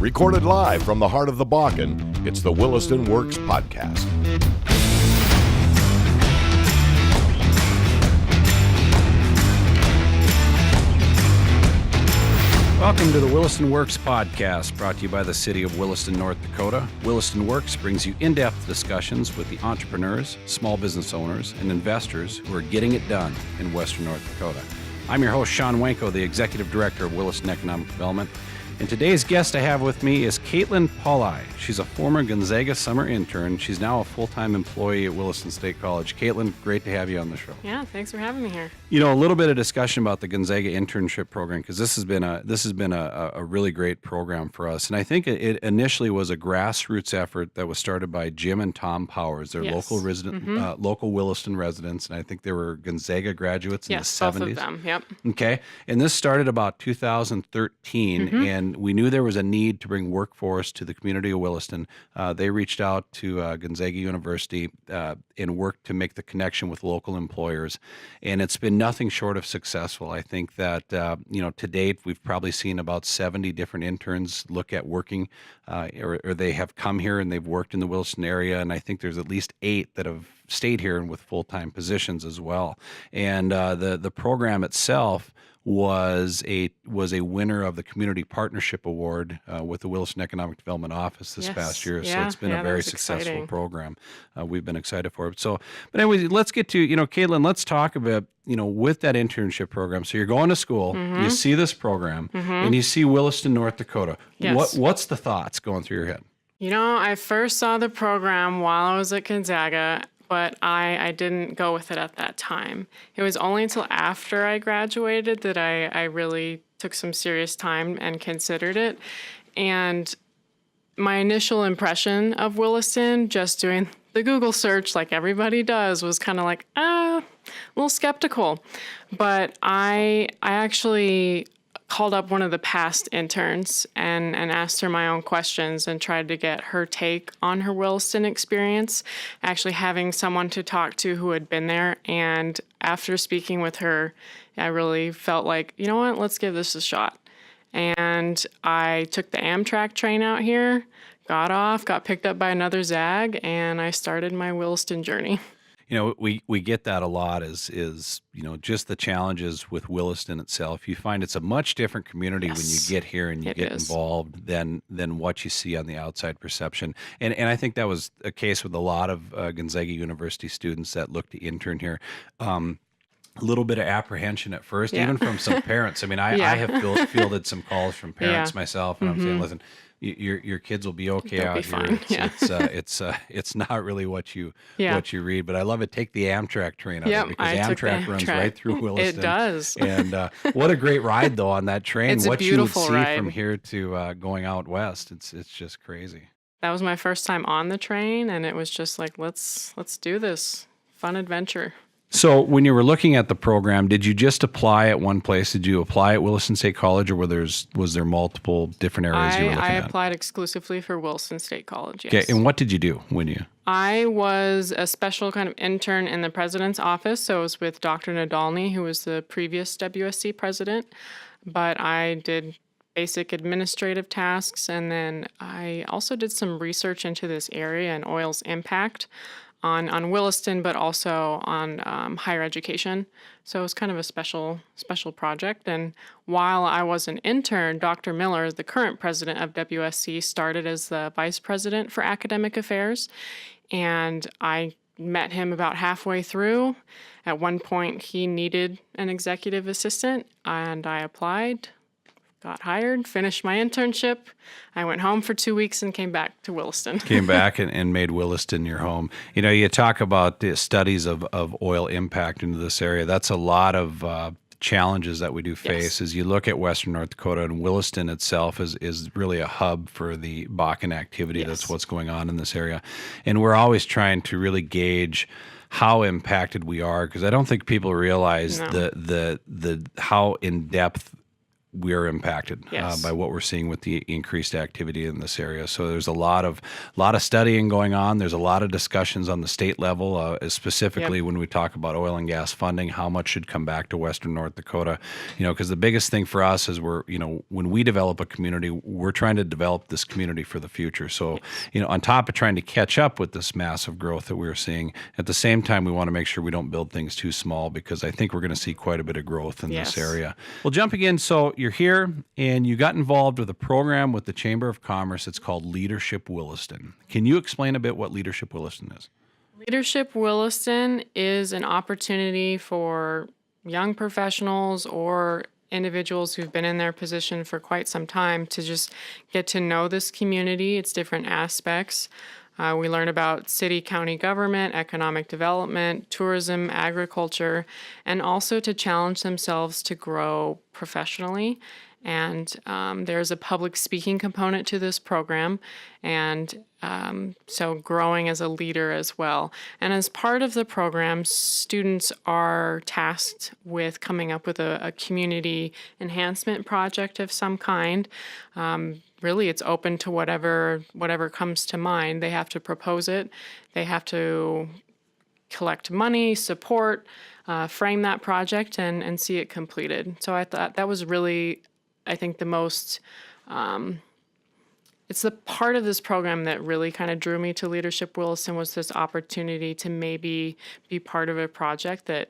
Recorded live from the heart of the Bakken, it's the Williston Works Podcast. Welcome to the Williston Works Podcast, brought to you by the City of Williston, North Dakota. Williston Works brings you in-depth discussions with the entrepreneurs, small business owners, and investors who are getting it done in Western North Dakota. I'm your host, Shawn Wenko, the Executive Director of Williston Economic Development. And today's guest I have with me is Caitlin Pallai. She's a former Gonzaga summer intern. She's now a full-time employee at Williston State College. Caitlin, great to have you on the show. Yeah, thanks for having me here. You know, a little bit of discussion about the Gonzaga internship program, because this has been a really great program for us. And I think it initially was a grassroots effort that was started by Jim and Tom Powers. They're local Williston residents, and I think they were Gonzaga graduates in the 70s. Yes, both of them, yep. Okay, and this started about 2013, and we knew there was a need to bring workforce to the community of Williston. They reached out to Gonzaga University and worked to make the connection with local employers, and it's been nothing short of successful. I think that to date we've probably seen about 70 different interns look at working, or they have come here and they've worked in the Williston area, and I think there's at least 8 that have stayed here and with full-time positions as well. And the program itself was a winner of the Community Partnership Award with the Williston Economic Development Office this past year. So it's been a very successful program. We've been excited for it. So, but anyways, let's get to, Caitlin, let's talk about, with that internship program. So you're going to school, you see this program, and you see Williston, North Dakota. Yes. What's the thoughts going through your head? I first saw the program while I was at Gonzaga, but I didn't go with it at that time. It was only until after I graduated that I really took some serious time and considered it. And my initial impression of Williston, just doing the Google search like everybody does, was kind of like, a little skeptical. But I actually called up one of the past interns and asked her my own questions and tried to get her take on her Williston experience, actually having someone to talk to who had been there. And after speaking with her, I really felt like, you know what, let's give this a shot. And I took the Amtrak train out here, got off, got picked up by another ZAG, and I started my Williston journey. We get that a lot is just the challenges with Williston itself. You find it's a much different community when you get here and you get involved than what you see on the outside perception. And I think that was a case with a lot of Gonzaga University students that looked to intern here. A little bit of apprehension at first, even from some parents. I mean, I have fielded some calls from parents myself, and I'm saying, listen, your kids will be okay They'll out be here. fine. It's not really what you read, but I love it. Take the Amtrak train out of it, because Amtrak runs right through Williston. It does. And what a great ride though on that train. It's what a beautiful you would see ride from here to going out west, it's just crazy. That was my first time on the train, and it was just like, let's do this fun adventure. So when you were looking at the program, did you just apply at one place? Did you apply at Williston State College, or was there multiple different areas you were looking at? I applied exclusively for Williston State College, yes. Okay, and what did you do when you? I was a special kind of intern in the president's office, so it was with Dr. Nadolny, who was the previous WSC president, but I did basic administrative tasks, and then I also did some research into this area and oil's impact on Williston, but also on higher education. So it was kind of a special project. And while I was an intern, Dr. Miller, the current president of WSC, started as the vice president for academic affairs. And I met him about halfway through. At one point, he needed an executive assistant, and I applied, got hired, finished my internship. I went home for 2 weeks and came back to Williston. Came back and made Williston your home. You talk about the studies of oil impact into this area. That's a lot of challenges that we do face. As you look at Western North Dakota, and Williston itself is really a hub for the Bakken activity. That's what's going on in this area. And we're always trying to really gauge how impacted we are, because I don't think people realize the how in depth we are impacted Yes. by what we're seeing with the increased activity in this area. So there's a lot of studying going on. There's a lot of discussions on the state level, specifically when we talk about oil and gas funding, how much should come back to Western North Dakota. Because the biggest thing for us is when we develop a community, we're trying to develop this community for the future. So, on top of trying to catch up with this massive growth that we're seeing, at the same time, we want to make sure we don't build things too small, because I think we're going to see quite a bit of growth in this area. Well, jumping in, so you're here and you got involved with a program with the Chamber of Commerce. It's called Leadership Williston. Can you explain a bit what Leadership Williston is? Leadership Williston is an opportunity for young professionals or individuals who've been in their position for quite some time to just get to know this community, its different aspects. We learn about city, county government, economic development, tourism, agriculture, and also to challenge themselves to grow professionally. And there's a public speaking component to this program, and so growing as a leader as well. And as part of the program, students are tasked with coming up with a community enhancement project of some kind. Really, it's open to whatever comes to mind. They have to propose it. They have to collect money, support, frame that project, and see it completed. So I thought that was really, I think, the most, it's the part of this program that really kind of drew me to Leadership Williston, was this opportunity to maybe be part of a project that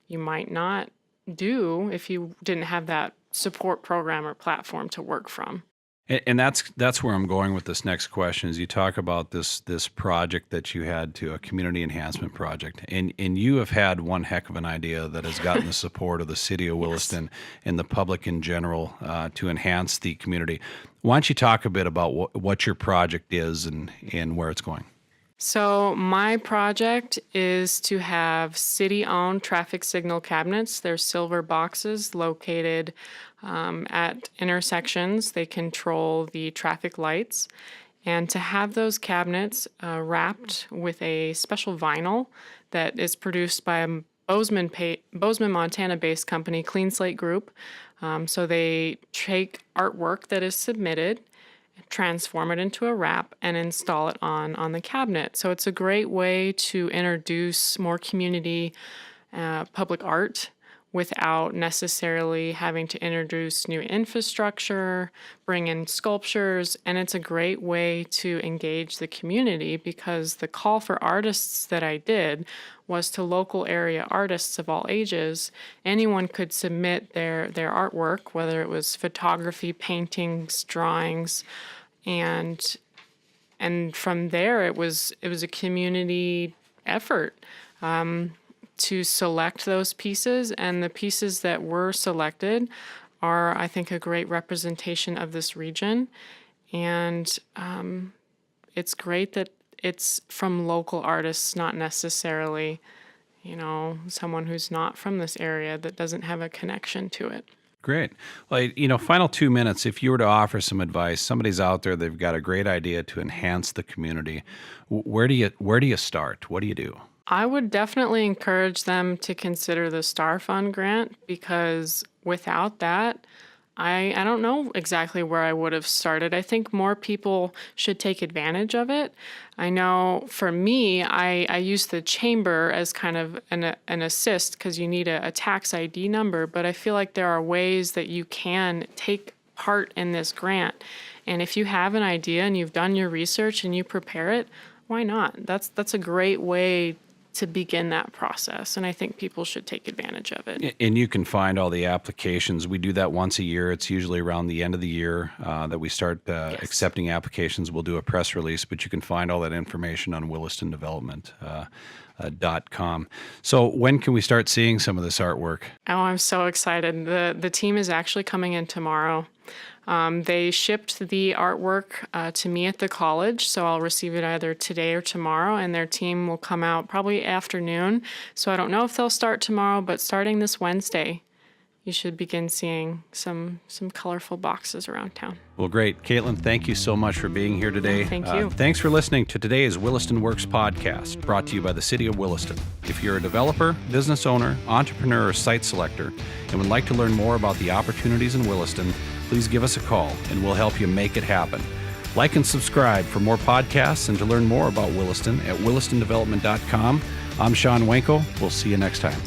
you might not do if you didn't have that support program or platform to work from. And that's where I'm going with this next question. Is you talk about this project that you had, to a community enhancement project, and you have had one heck of an idea that has gotten the support of the city of Williston and the public in general to enhance the community. Why don't you talk a bit about what your project is and where it's going? So my project is to have city-owned traffic signal cabinets. They're silver boxes located at intersections. They control the traffic lights. And to have those cabinets wrapped with a special vinyl that is produced by a Bozeman, Montana-based company, Clean Slate Group. So they take artwork that is submitted, transform it into a wrap, and install it on the cabinet. So it's a great way to introduce more community public art without necessarily having to introduce new infrastructure, bring in sculptures, and it's a great way to engage the community, because the call for artists that I did was to local area artists of all ages. Anyone could submit their artwork, whether it was photography, paintings, drawings, and from there it was a community effort to select those pieces, and the pieces that were selected are, I think, a great representation of this region. And it's great that it's from local artists, not necessarily, someone who's not from this area that doesn't have a connection to it. Great. Well, final 2 minutes, if you were to offer some advice, somebody's out there, they've got a great idea to enhance the community. Where do you start? What do you do? I would definitely encourage them to consider the Star Fund grant, because without that, I don't know exactly where I would have started. I think more people should take advantage of it. I know for me, I use the chamber as kind of an assist, because you need a tax ID number, but I feel like there are ways that you can take part in this grant. And if you have an idea and you've done your research and you prepare it, why not? That's a great way to begin that process, and I think people should take advantage of it. And you can find all the applications. We do that once a year. It's usually around the end of the year that we start accepting applications. We'll do a press release, but you can find all that information on willistondevelopment.com. So when can we start seeing some of this artwork? Oh, I'm so excited. The team is actually coming in tomorrow. They shipped the artwork to me at the college, so I'll receive it either today or tomorrow, and their team will come out probably afternoon. So I don't know if they'll start tomorrow, but starting this Wednesday, you should begin seeing some colorful boxes around town. Well, great. Caitlin, thank you so much for being here today. Thank you. Thanks for listening to today's Williston Works podcast, brought to you by the City of Williston. If you're a developer, business owner, entrepreneur, or site selector, and would like to learn more about the opportunities in Williston, please give us a call, and we'll help you make it happen. Like and subscribe for more podcasts and to learn more about Williston at willistondevelopment.com. I'm Shawn Wenko. We'll see you next time.